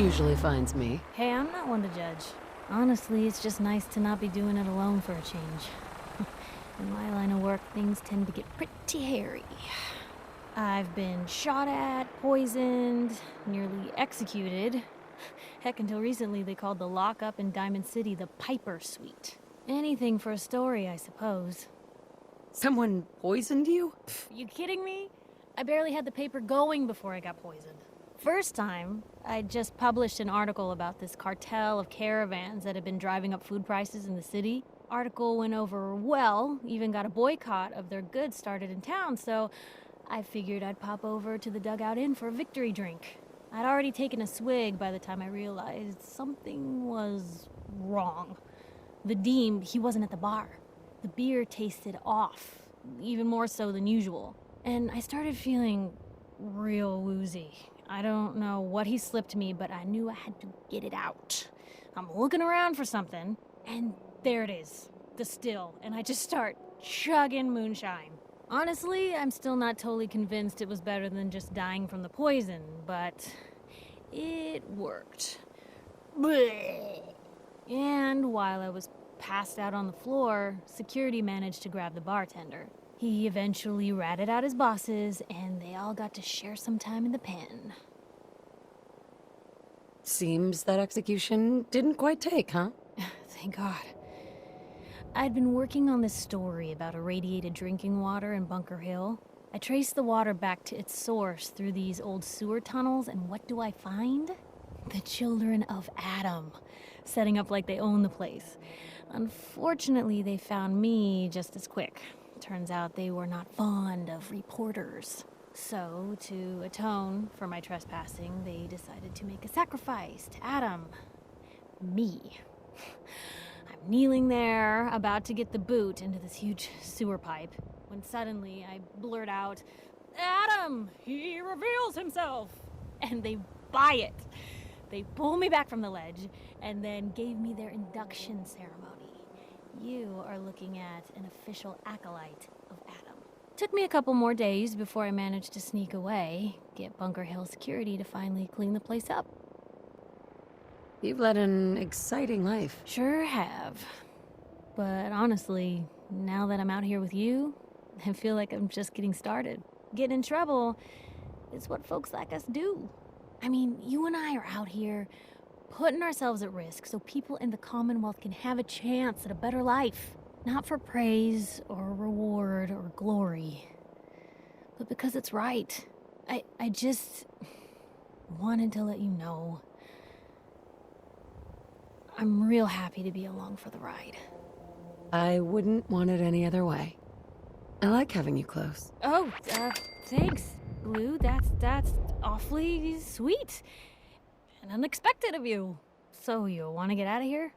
usually finds me. Hey, I'm not one to judge. Honestly, it's just nice to not be doing it alone for a change. In my line of work, things tend to get pretty hairy. I've been shot at, poisoned, nearly executed. Heck, until recently they called the lockup in Diamond City the Piper Suite. Anything for a story, I suppose. Someone poisoned you? You kidding me? I barely had the paper going before I got poisoned. First time, I just published an article about this cartel of caravans that had been driving up food prices in the city. Article went over well, even got a boycott of their goods started in town, so I figured I'd pop over to the Dugout Inn for a victory drink. I'd already taken a swig by the time I realized something was wrong. The Deem, he wasn't at the bar. The beer tasted off, even more so than usual. And I started feeling real woozy. I don't know what he slipped me, but I knew I had to get it out. I'm looking around for something, and there it is, the still, and I just start chugging moonshine. Honestly, I'm still not totally convinced it was better than just dying from the poison, but it worked. Blech. And while I was passed out on the floor, security managed to grab the bartender. He eventually ratted out his bosses, and they all got to share some time in the pen. Seems that execution didn't quite take, huh? Thank God. I'd been working on this story about irradiated drinking water in Bunker Hill. I traced the water back to its source through these old sewer tunnels, and what do I find? The children of Adam, setting up like they own the place. Unfortunately, they found me just as quick. Turns out they were not fond of reporters. So, to atone for my trespassing, they decided to make a sacrifice to Adam. Me. I'm kneeling there, about to get the boot into this huge sewer pipe, when suddenly I blurt out, "Adam! He reveals himself!" And they buy it. They pull me back from the ledge, and then gave me their induction ceremony. You are looking at an official acolyte of Adam. Took me a couple more days before I managed to sneak away, get Bunker Hill security to finally clean the place up. You've led an exciting life. Sure have. But honestly, now that I'm out here with you, I feel like I'm just getting started. Getting in trouble is what folks like us do. I mean, you and I are out here putting ourselves at risk so people in the Commonwealth can have a chance at a better life. Not for praise or reward or glory, but because it's right. I just wanted to let you know I'm real happy to be along for the ride. I wouldn't want it any other way. I like having you close. Oh, thanks, Blue. That's awfully sweet. And unexpected of you. So you want to get out of here?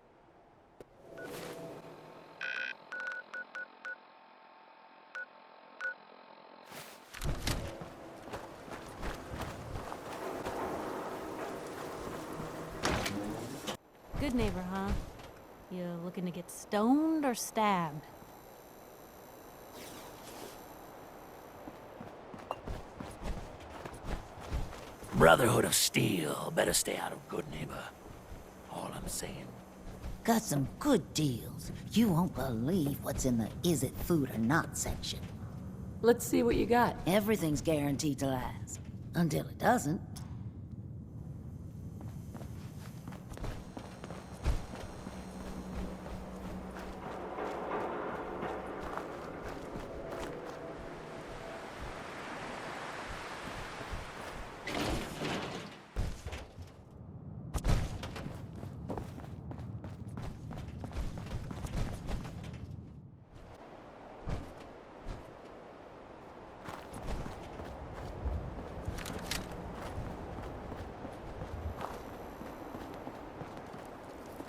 Good neighbor, huh? You looking to get stoned or stabbed? Brotherhood of Steel. Better stay out of Good Neighbor. All I'm saying. Got some good deals. You won't believe what's in the is it food or not section. Let's see what you got. Everything's guaranteed to last. Until it doesn't.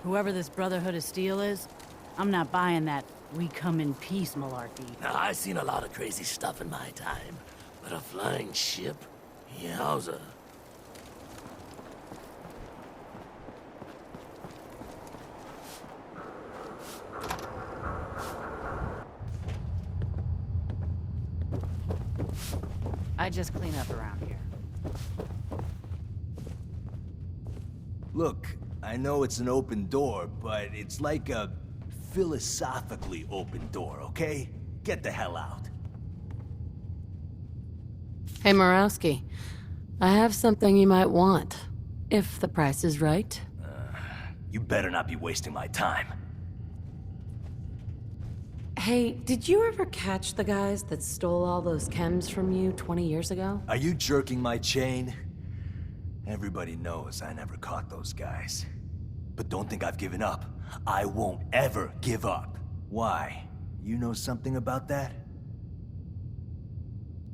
Whoever this Brotherhood of Steel is, I'm not buying that we come in peace malarkey. Now, I've seen a lot of crazy stuff in my time, but a flying ship? Yowza. I just clean up around here. Look, I know it's an open door, but it's like a philosophically open door, okay? Get the hell out. Hey, Morowski. I have something you might want, if the price is right. You better not be wasting my time. Hey, did you ever catch the guys that stole all those chems from you 20 years ago? Are you jerking my chain? Everybody knows I never caught those guys. But don't think I've given up. I won't ever give up. Why? You know something about that?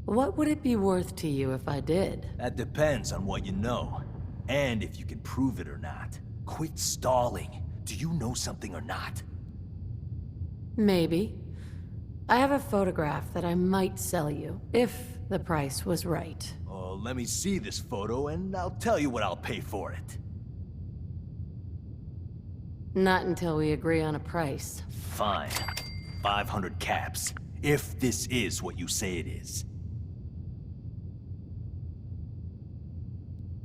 What would it be worth to you if I did? That depends on what you know. And if you can prove it or not. Quit stalling. Do you know something or not? Maybe. I have a photograph that I might sell you, if the price was right. Oh, let me see this photo and I'll tell you what I'll pay for it. Not until we agree on a price. Fine. 500 caps. If this is what you say it is.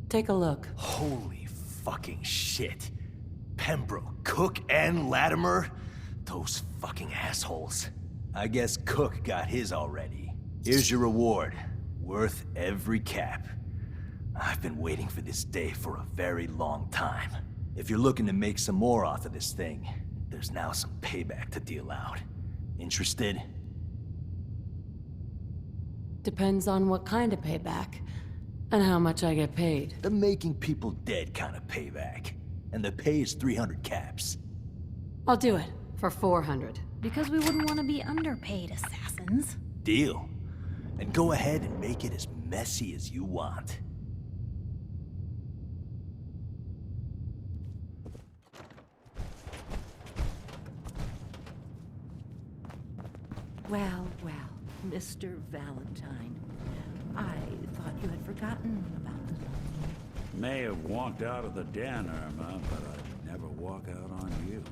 Take a look. Holy fucking shit. Pembroke, Cook, and Latimer? Those fucking assholes. I guess Cook got his already. Here's your reward. Worth every cap. I've been waiting for this day for a very long time. If you're looking to make some more off of this thing, there's now some payback to deal out. Interested? Depends on what kind of payback, and how much I get paid. The making people dead kind of payback. And the pay is 300 caps. I'll do it, for 400. Because we wouldn't want to be underpaid assassins. Deal. And go ahead and make it as messy as you want. Well, Mr. Valentine. I thought you had forgotten about us. May have walked out of the den, Irma, but I'd never walk out on you.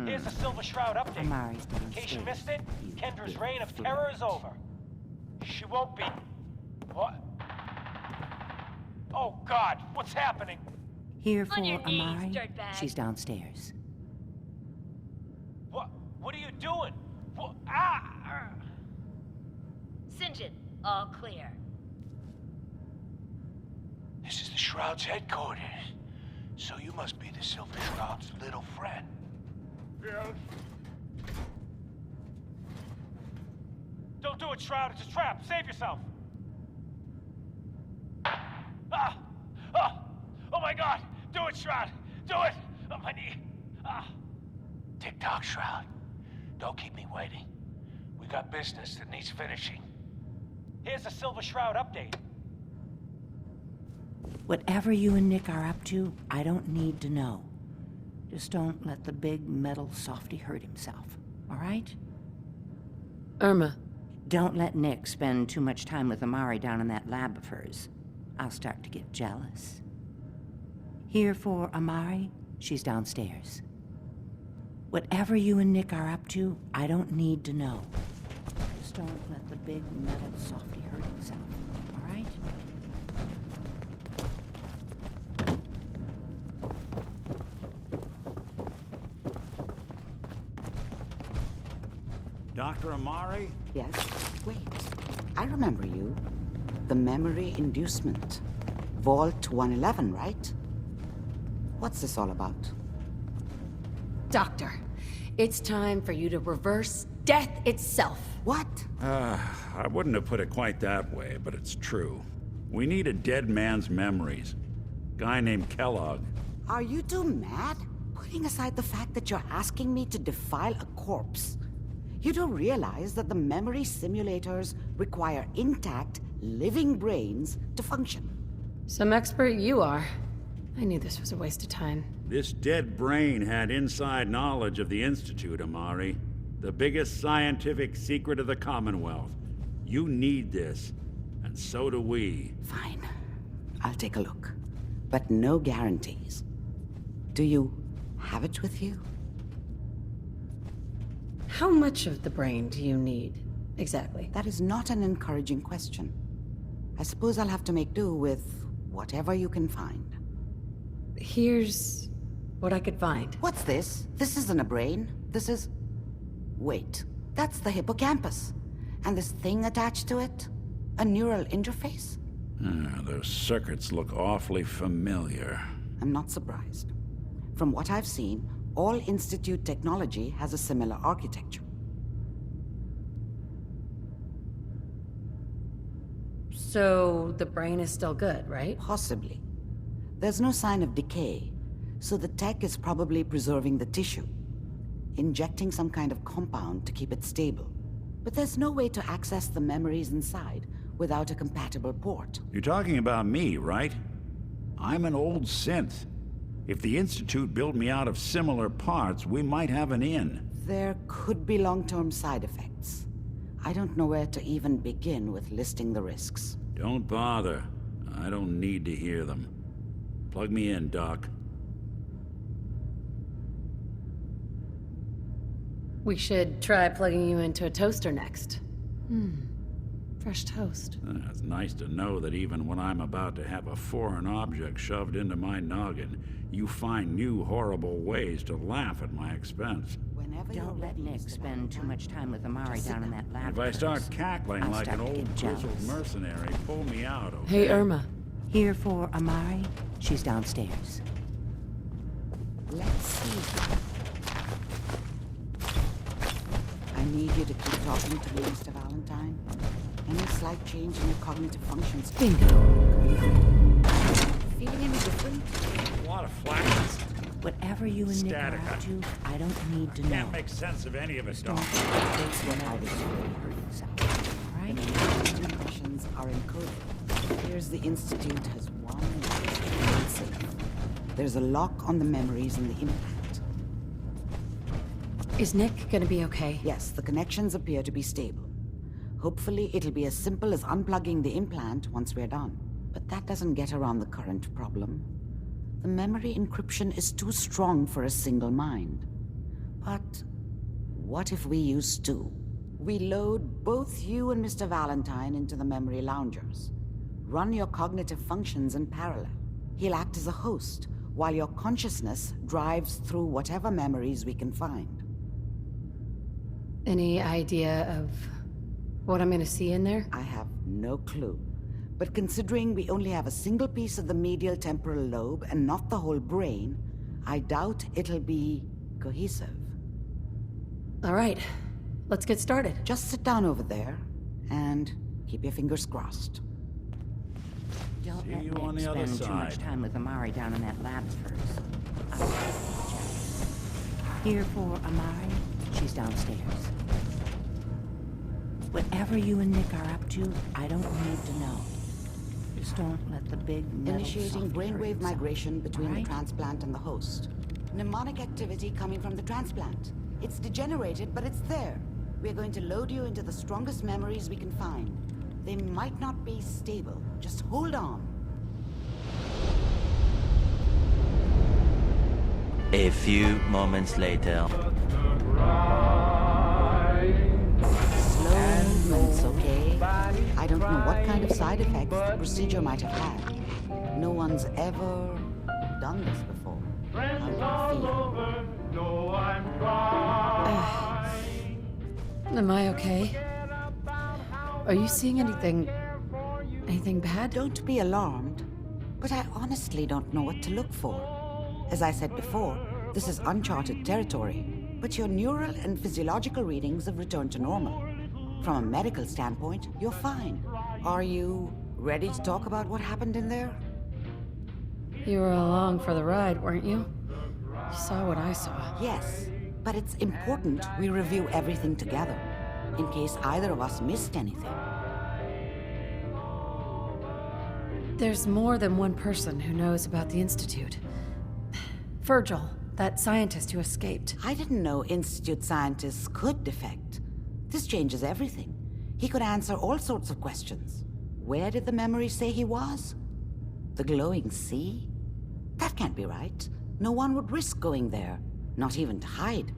Here's the Silver Shroud update. Amari's In case you downstairs. missed it, You Kendra's big reign of flirt. terror is over. She won't be... What? Oh, God, what's happening? Here for On your knees, Amari. dirtbag. She's downstairs. What are you doing? What? Ah! Sinjin, all clear. This is the Shroud's headquarters. So you must be the Silver Shroud's little friend. Yes. Don't do it, Shroud. It's a trap. Save yourself. Ah! Ah! Oh my God! Do it, Shroud! Do it! On my knee. Ah! Tick-tock, Shroud. Don't keep me waiting. We got business that needs finishing. Here's the Silver Shroud update. Whatever you and Nick are up to, I don't need to know. Just don't let the big metal softy hurt himself, all right? Irma, Don't let Nick spend too much time with Amari down in that lab of hers. I'll start to get jealous. Here for Amari, she's downstairs. Whatever you and Nick are up to, I don't need to know. Just don't let the big metal softy hurt himself, all right? Dr. Amari? Yes? Wait. I remember you. The memory inducement. Vault 111, right? What's this all about? Doctor, it's time for you to reverse death itself. What? I wouldn't have put it quite that way, but it's true. We need a dead man's memories. Guy named Kellogg. Are you two mad? Putting aside the fact that you're asking me to defile a corpse, you do realize that the memory simulators require intact, living brains to function. Some expert you are. I knew this was a waste of time. This dead brain had inside knowledge of the Institute, Amari. The biggest scientific secret of the Commonwealth. You need this, and so do we. Fine. I'll take a look. But no guarantees. Do you have it with you? How much of the brain do you need, exactly? That is not an encouraging question. I suppose I'll have to make do with whatever you can find. Here's what I could find. What's this? This isn't a brain. This is... Wait, that's the hippocampus. And this thing attached to it? A neural interface? Those circuits look awfully familiar. I'm not surprised. From what I've seen, all Institute technology has a similar architecture. So the brain is still good, right? Possibly. There's no sign of decay, so the tech is probably preserving the tissue, injecting some kind of compound to keep it stable. But there's no way to access the memories inside without a compatible port. You're talking about me, right? I'm an old synth. If the Institute built me out of similar parts, we might have an in. There could be long-term side effects. I don't know where to even begin with listing the risks. Don't bother. I don't need to hear them. Plug me in, Doc. We should try plugging you into a toaster next. Fresh toast. It's nice to know that even when I'm about to have a foreign object shoved into my noggin, you find new horrible ways to laugh at my expense. Whenever you're Don't let ready, Nick Mr. spend too Valentine, much time with Amari down in that lab. If I start cackling I'll like start an to old get grizzled jealous. mercenary, pull me out, okay? Hey, Irma. Here for Amari. She's downstairs. Let's see. I need you to keep talking to me, Mr. Valentine. Any slight change in your cognitive functions. Bingo. Feeling any different? A lot of flashes. Whatever you and Nick are Static. up to, I don't need to know. Can't make sense of any of it, Don't Doc. face what I was hurt yourself. Right? The impressions are encoded. Here's the Institute has one and safe. There's a lock on the memories in the implant. Is Nick gonna be okay? Yes, the connections appear to be stable. Hopefully, it'll be as simple as unplugging the implant once we're done. But that doesn't get around the current problem. The memory encryption is too strong for a single mind. But what if we use two? We load both you and Mr. Valentine into the memory loungers. Run your cognitive functions in parallel. He'll act as a host, while your consciousness drives through whatever memories we can find. Any idea of what I'm gonna see in there? I have no clue. But considering we only have a single piece of the medial temporal lobe and not the whole brain, I doubt it'll be cohesive. All right, let's get started. Just sit down over there and keep your fingers crossed. Don't See let you Nick on the other spend too much side. time with Amari down in that lab first. I'll start to get jealous. Here for Amari. She's downstairs. Whatever you and Nick are up to, I don't need to know. Just don't let the big metal Initiating softy hurt brainwave himself, migration between all the right? transplant and the host. Mnemonic activity coming from the transplant. It's degenerated, but it's there. We're going to load you into the strongest memories we can find. They might not be stable. Just hold on. A few moments later. Slow movements, okay? I don't know what kind of side effects the procedure might have had. No one's ever done this before. How do you feel? Am I okay? Are you seeing anything bad? Don't be alarmed, but I honestly don't know what to look for. As I said before, this is uncharted territory, but your neural and physiological readings have returned to normal. From a medical standpoint, you're fine. Are you ready to talk about what happened in there? You were along for the ride, weren't you? You saw what I saw. Yes, but it's important we review everything together, in case either of us missed anything. There's more than one person who knows about the Institute. Virgil, that scientist who escaped. I didn't know Institute scientists could defect. This changes everything. He could answer all sorts of questions. Where did the memory say he was? The glowing sea? That can't be right. No one would risk going there, not even to hide.